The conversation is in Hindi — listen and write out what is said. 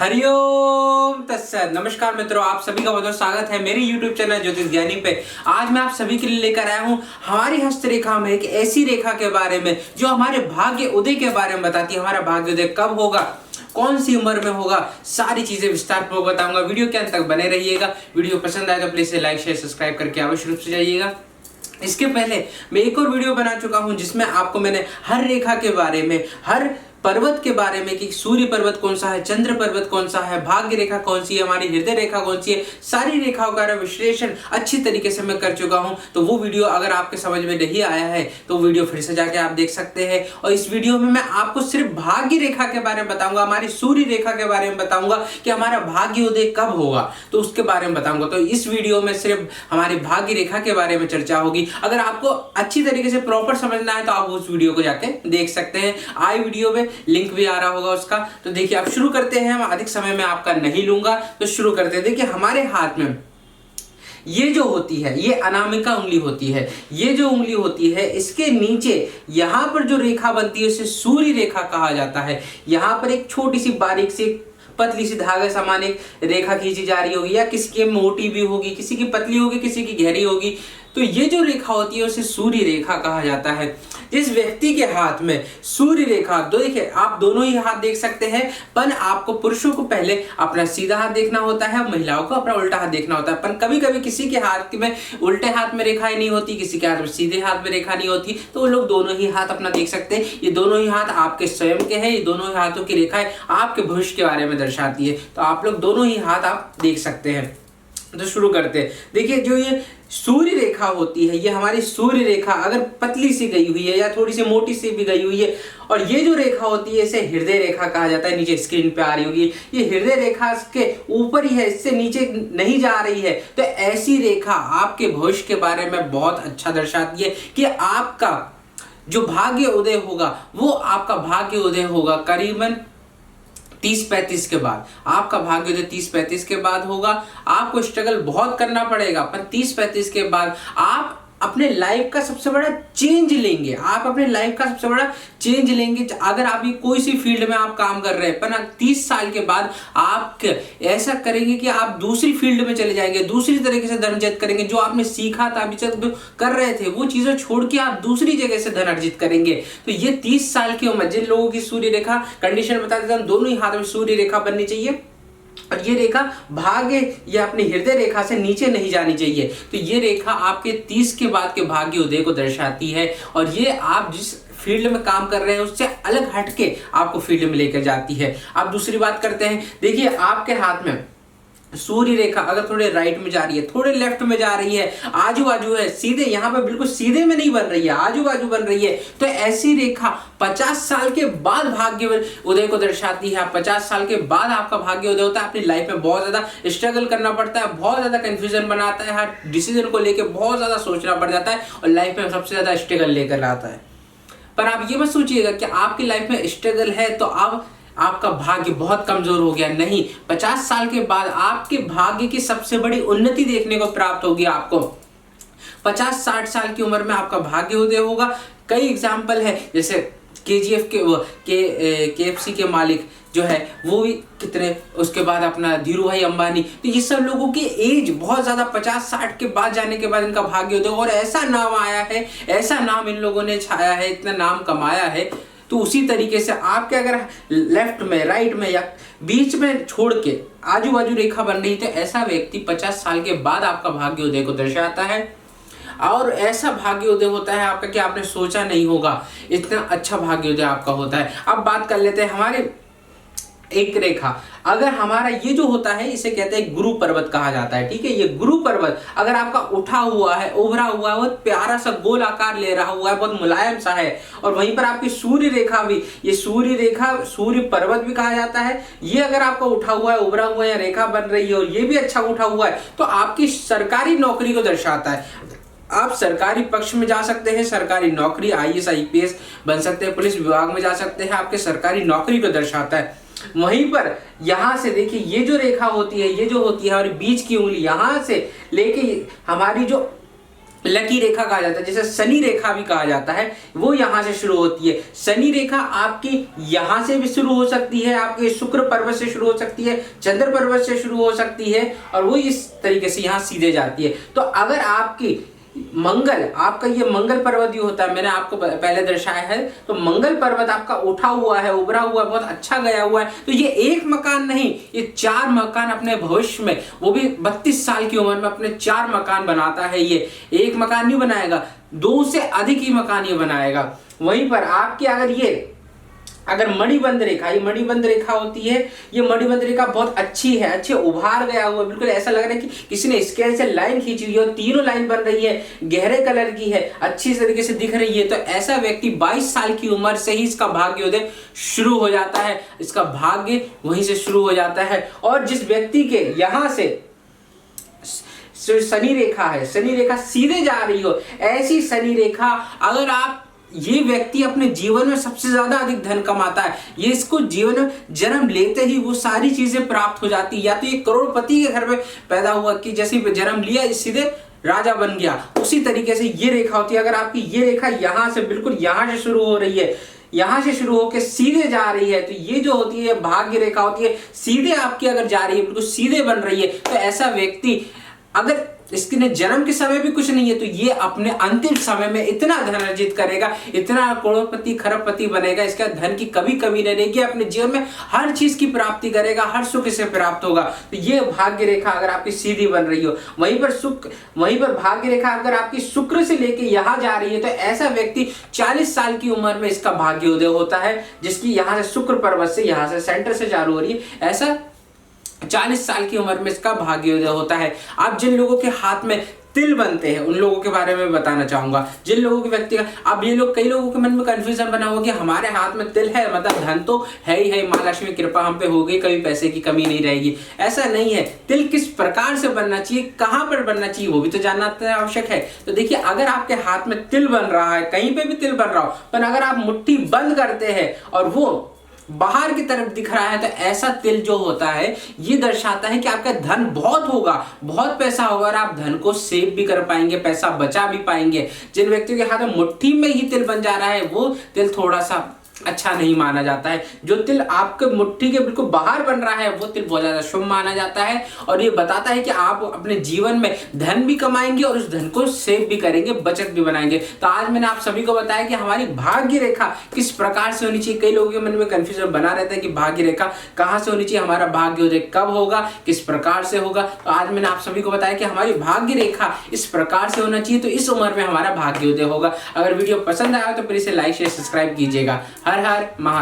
हरिओम तत्सत। नमस्कार मित्रों, आप सभी का बहुत बहुत स्वागत है मेरे YouTube चैनल ज्योतिष ज्ञानी पे। आज मैं आप सभी के लिए लेकर आया हूँ हमारी हस्तरेखा में एक ऐसी रेखा के बारे में जो हमारे भाग्य उदय के बारे में बताती है। हमारा भाग्य उदय कब होगा, कौन सी उम्र में होगा, सारी चीजें विस्तार पूर्वक बताऊंगा। वीडियो के अंत तक बने रहिएगा। वीडियो पसंद आए तो प्लीज लाइक शेयर सब्सक्राइब करके अवश्य रूप से जाइएगा। इसके पहले मैं एक और वीडियो बना चुका हूं जिसमें आपको मैंने हर रेखा के बारे में, हर पर्वत के बारे में कि सूर्य पर्वत कौन सा है, चंद्र पर्वत कौन सा है, भाग्य रेखा कौन सी है, हमारी हृदय रेखा कौन सी है, सारी रेखाओं का विश्लेषण अच्छी तरीके से मैं कर चुका हूं। तो वो वीडियो अगर आपके समझ में नहीं आया है तो वीडियो फिर से जाके आप देख सकते हैं। और इस वीडियो में मैं आपको सिर्फ भाग्य रेखा के बारे में बताऊंगा, हमारी सूर्य रेखा के बारे में बताऊंगा कि हमारा भाग्य उदय कब होगा, तो उसके बारे में बताऊंगा। तो इस वीडियो में सिर्फ हमारी भाग्य रेखा के बारे में चर्चा होगी। अगर आपको अच्छी तरीके से प्रॉपर समझना है तो आप उस वीडियो को जाके देख सकते हैं। आई वीडियो में लिंक भी आ रहा होगा उसका। तो देखिए अब शुरू करते हैं। हम अधिक समय में आपका नहीं लूंगा तो शुरू करते हैं। देखिए हमारे हाथ में ये जो होती है ये अनामिका उंगली होती है। ये जो उंगली होती है इसके नीचे यहां पर जो रेखा बनती है उसे सूर्य रेखा कहा जाता है। यहां पर एक छोटी सी बारीक सी पतली सी धागे समान एक रेखा खींची जा रही होगी, या किसी की मोटी भी होगी, किसी की पतली होगी, किसी की गहरी होगी। तो ये जो रेखा होती है उसे सूर्य रेखा कहा जाता है। जिस व्यक्ति के हाथ में सूर्य रेखा, देखिए आप दोनों ही हाथ देख सकते हैं, पर आपको पुरुषों को पहले अपना सीधा हाथ देखना होता है, महिलाओं को अपना उल्टा हाथ देखना होता है। पर कभी कभी किसी के हाथ में उल्टे हाथ में रेखाएं नहीं होती, किसी के हाथ में सीधे हाथ में रेखा नहीं होती, तो वो लोग दोनों ही हाथ अपना देख सकते हैं। ये दोनों ही हाथ आपके स्वयं के हैं। ये दोनों ही हाथों की रेखाएं आपके भविष्य के बारे में दर्शाती है। तो आप लोग दोनों ही हाथ आप देख सकते हैं। तो शुरू करते हैं। देखिए जो ये सूर्य रेखा होती है, ये हमारी सूर्य रेखा अगर पतली सी गई हुई है या थोड़ी सी मोटी सी भी गई हुई है, और ये जो रेखा होती है इसे हृदय रेखा कहा जाता है। नीचे स्क्रीन पे आ रही होगी, ये हृदय रेखा के ऊपर ही है, इससे नीचे नहीं जा रही है। तो ऐसी रेखा आपके भविष्य के बारे में बहुत अच्छा दर्शाती है कि आपका जो भाग्य उदय होगा वो आपका भाग्य उदय होगा करीबन 30-35 के बाद। आपका भाग्य उदय 30-35 के बाद होगा। आपको स्ट्रगल बहुत करना पड़ेगा, पर 30-35 के बाद आप अपने लाइफ का सबसे बड़ा चेंज लेंगे। आप अपने लाइफ का सबसे बड़ा चेंज लेंगे। अगर आप कोई सी फील्ड में आप काम कर रहे हैं, पर 30 साल के बाद आप ऐसा करेंगे कि आप दूसरी फील्ड में चले जाएंगे, दूसरी तरीके से धन अर्जित करेंगे। जो आपने सीखा था, अभी तक जो कर रहे थे वो चीजें छोड़ के आप दूसरी जगह से धन अर्जित करेंगे। तो ये 30 साल की उम्र, जिन लोगों की सूर्य रेखा कंडीशन बता देता हूं, दोनों ही हाथ में सूर्य रेखा बननी चाहिए और ये रेखा भाग्य या अपनी हृदय रेखा से नीचे नहीं जानी चाहिए। तो ये रेखा आपके 30 के बाद के भाग्य उदय को दर्शाती है, और ये आप जिस फील्ड में काम कर रहे हैं उससे अलग हटके आपको फील्ड में लेकर जाती है। अब दूसरी बात करते हैं। देखिए आपके हाथ में सूर्य रेखा अगर थोड़े राइट में जा रही है, थोड़े लेफ्ट में जा रही है, आजू बाजू है, सीधे यहाँ पे बिल्कुल सीधे में नहीं बन रही है, आजू बाजू बन रही है, तो ऐसी रेखा 50 साल के बाद भाग्य उदय को दर्शाती है। 50 साल के बाद आपका भाग्य उदय होता है। अपनी लाइफ में बहुत ज्यादा स्ट्रगल करना पड़ता है, बहुत ज्यादा कंफ्यूजन बनाता है, हर डिसीजन को लेकर बहुत ज्यादा सोचना पड़ जाता है, और लाइफ में सबसे ज्यादा स्ट्रगल लेकर आता है। पर आप ये मत सोचिएगा कि आपकी लाइफ में स्ट्रगल है तो आपका भाग्य बहुत कमजोर हो गया। नहीं, 50 साल के बाद आपके भाग्य की सबसे बड़ी उन्नति देखने को प्राप्त होगी। आपको 50-60 साल की उम्र में आपका भाग्य उदय होगा। कई एग्जाम्पल है, जैसे KGF के KFC के मालिक जो है वो भी कितने, उसके बाद अपना धीरू भाई अंबानी, तो ये सब लोगों की एज बहुत ज्यादा 50-60 के बाद जाने के बाद इनका भाग्य उदय, और ऐसा नाम आया है, ऐसा नाम इन लोगों ने छाया है, इतना नाम कमाया है। तो उसी तरीके से आपके अगर लेफ्ट में, राइट में या बीच में छोड़ के आजू बाजू रेखा बन रही, तो ऐसा व्यक्ति 50 साल के बाद आपका भाग्य उदय को दर्शाता है। और ऐसा भाग्य उदय होता है आपका कि आपने सोचा नहीं होगा, इतना अच्छा भाग्य उदय आपका होता है। अब बात कर लेते हैं हमारे एक रेखा, अगर हमारा ये जो होता है इसे कहते हैं गुरु पर्वत कहा जाता है। ठीक है, ये गुरु पर्वत अगर आपका उठा हुआ है, उभरा हुआ है, बहुत प्यारा सा गोल आकार ले रहा हुआ है, बहुत मुलायम सा है, और वहीं पर आपकी सूर्य रेखा भी, ये सूर्य रेखा सूर्य पर्वत भी कहा जाता है, ये अगर आपका उठा हुआ है, उभरा हुआ है, रेखा बन रही है और ये भी अच्छा उठा हुआ है, तो आपकी सरकारी नौकरी को दर्शाता है। आप सरकारी पक्ष में जा सकते हैं, सरकारी नौकरी IAS IPS बन सकते हैं, पुलिस विभाग में जा सकते हैं, आपके सरकारी नौकरी को दर्शाता है। वहीं पर यहां से देखिए ये जो रेखा होती है, ये जो होती है हमारी बीच की उंगली, यहां से लेके हमारी जो लकी रेखा कहा जाता है, जैसे शनि रेखा भी कहा जाता है, वो यहाँ से शुरू होती है। शनि रेखा आपकी यहाँ से भी शुरू हो सकती है, आपके शुक्र पर्वत से शुरू हो सकती है, चंद्र पर्वत से शुरू हो सकती है, और वो इस तरीके से यहाँ सीधे जाती है। तो अगर आपकी मंगल, आपका ये मंगल पर्वत भी होता है, मैंने आपको पहले दर्शाया है, तो मंगल पर्वत आपका उठा हुआ है, उभरा हुआ है, बहुत अच्छा गया हुआ है, तो ये एक मकान नहीं, ये 4 मकान अपने भविष्य में, वो भी 32 साल की उम्र में अपने 4 मकान बनाता है। ये एक मकान नहीं बनाएगा, 2 से अधिक ही मकान ये बनाएगा। वहीं पर आपकी अगर मणिबंध रेखा, ये मणिबंध रेखा होती है, ये मणिबंध रेखा बहुत अच्छी है, अच्छे उभार गया हुआ, बिल्कुल ऐसा लग रहा है कि किसी ने स्केल से लाइन खींची हुई है, और तीनों लाइन बन रही है, गहरे कलर की है, अच्छी तरीके से दिख रही है। तो ऐसा व्यक्ति 22 साल की उम्र से ही इसका भाग्योदय शुरू हो जाता है, इसका भाग्य वहीं से शुरू हो जाता है। और जिस व्यक्ति के यहां से शनि रेखा है, शनि रेखा सीधे जा रही हो, ऐसी शनि रेखा अगर आप, ये व्यक्ति अपने जीवन में सबसे ज्यादा अधिक धन कमाता है, ये इसको जीवन में जन्म लेते ही वो सारी चीजें प्राप्त हो जाती है। या तो ये करोड़पति के घर में पैदा हुआ कि जैसे जन्म लिया सीधे राजा बन गया, उसी तरीके से ये रेखा होती है। अगर आपकी ये रेखा यहाँ से, बिल्कुल यहाँ से शुरू हो रही है, यहाँ से शुरू होकर सीधे जा रही है, तो ये जो होती है भाग्य रेखा होती है, सीधे आपकी अगर जा रही है, बिल्कुल सीधे बन रही है, तो ऐसा व्यक्ति, अगर इसके जन्म के समय भी कुछ नहीं है, तो ये अपने अंतिम समय में इतना धन अर्जित करेगा, इतना करोड़पति खरबपति बनेगा, इसका धन की कभी कमी नहीं रहेगी, अपने जीवन में हर चीज की प्राप्ति करेगा, हर सुख से प्राप्त होगा। तो ये भाग्य रेखा अगर आपकी सीधी बन रही हो, वहीं पर भाग्य रेखा अगर आपकी शुक्र से लेके यहाँ जा रही है, तो ऐसा व्यक्ति 40 साल की उम्र में इसका भाग्योदय होता है, जिसकी यहाँ से शुक्र पर्वत से, यहाँ से सेंटर से चालू हो रही है, ऐसा 40 साल की उम्र में इसका भाग्योदय होता है। अब जिन लोगों के हाथ में तिल बनते हैं, उन लोगों के बारे में बताना चाहूंगा। जिन लोगों के व्यक्ति का, अब ये लोग, कई लोगों के मन में कंफ्यूजन बना हुआ कि हमारे हाथ में तिल है, मतलब धन तो है ही है, मां लक्ष्मी की कृपा हम पे हो गई, कभी पैसे की कमी नहीं रहेगी। ऐसा नहीं है। तिल किस प्रकार से बनना चाहिए, कहां पर बनना चाहिए, वो भी तो जानना आवश्यक है। तो देखिए, अगर आपके हाथ में तिल बन रहा है, कहीं पे भी तिल बन रहा हो, पर अगर आप मुट्ठी बंद करते हैं और वो बाहर की तरफ दिख रहा है, तो ऐसा तिल जो होता है, ये दर्शाता है कि आपका धन बहुत होगा, बहुत पैसा होगा, और आप धन को सेव भी कर पाएंगे, पैसा बचा भी पाएंगे। जिन व्यक्तियों के हाथ में मुट्ठी में ही तिल बन जा रहा है, वो तिल थोड़ा सा अच्छा नहीं माना जाता है। जो तिल आपके मुट्ठी के बिल्कुल बाहर बन रहा है, वो तिल बहुत ज्यादा शुभ माना जाता है, और ये बताता है कि आप अपने जीवन में धन भी कमाएंगे और उस धन को सेव भी करेंगे, बचत भी बनाएंगे। तो आज मैंने आप सभी को बताया कि हमारी भाग्य रेखा किस प्रकार से होनी चाहिए। कई लोगों के मन में कंफ्यूजन बना रहता है कि भाग्य रेखा कहाँ से होनी चाहिए, हमारा भाग्योदय कब होगा, किस प्रकार से होगा। तो आज मैंने आप सभी को बताया कि हमारी भाग्य रेखा इस प्रकार से होना चाहिए, तो इस उम्र में हमारा भाग्योदय होगा। अगर वीडियो पसंद आया तो प्लीज इसे लाइक शेयर सब्सक्राइब कीजिएगा। हर हर महादेव।